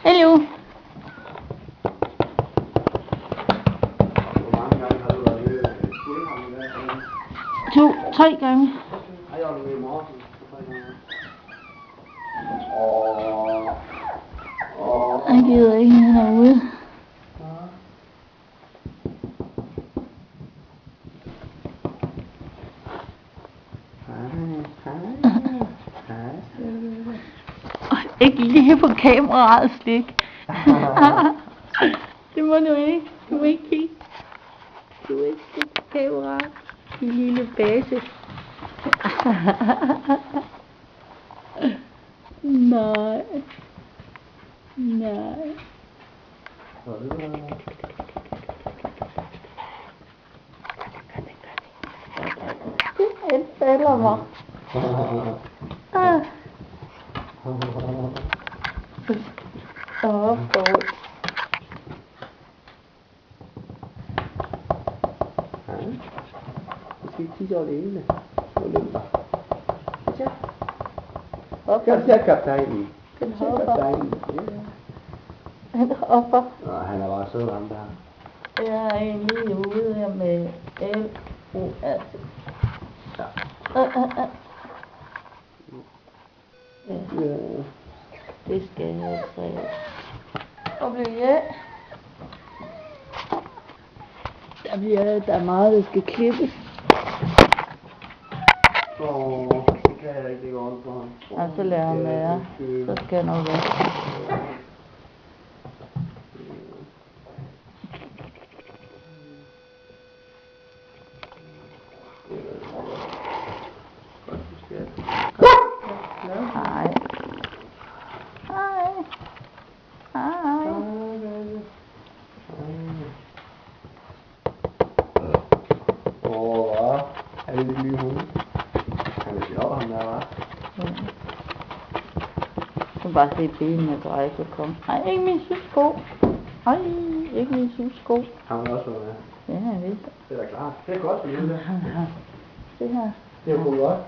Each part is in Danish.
Hallo. Hvor mange gange har du været ved Guldhamn der? 3 gange. Ej, jeg var ved i morgen. 3 gange. Han gider ikke, han er ude. Ikke lige på kameraet, Slik. Det må du ikke. Du må ikke kigge. Du må ikke kigge på kameraet. Din lille base. Nej. Nej. Han falder mig. Stop, dog. Du skal ikke tisse over det ene. Det var løbet dig. Ja. Hopper. Kaptajnen. Den hopper. Kaptajnen. Han hopper. Nå, han er bare sød, ham der. Jeg er egentlig ude her med L-O-R. Ja. Ja. Det skal jeg altså. Og bliver der er meget, der skal klippes. Det kan jeg ikke lægge ordentligt på ham. Og så lader han være. Så skal jeg nok være. Hej. Hej. Hej. Hvad? Er det det nye hund? Han er sjov, ham der, hva'? Du kan bare se benene dreje på kom. Nej, ikke min sysko. Nej, ikke min sysko. Han vil også være med. Ja, jeg ved. Det er da klart. Det er godt, det lille. Se her. Det er jo godt.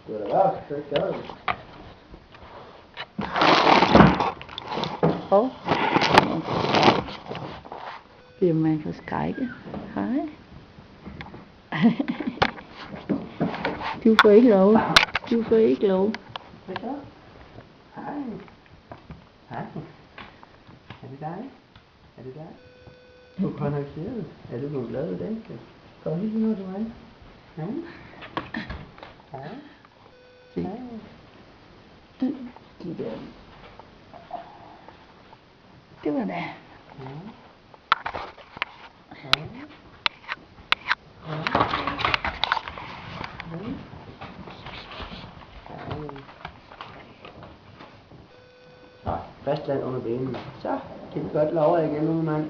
Det er da værd, det er ikke galt. Hov. Bliver man forskrækket? Hej. Du får ikke lov. Du får ikke lov. Hvad så? Hej. Hej. Er det dig? Er det dig? Du kan nok se det. Er du blevet glad ved den? Kom lige noget til mig. Hej. Hej. Hej. De der. Det var det. Så, fastland under benene. Så kan de godt lave igen nu, mand.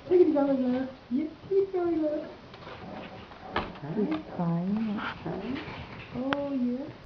Så kan de godt være glade. Ja, de kan godt være glade. Hej. Hej. Hej. Oh, yeah.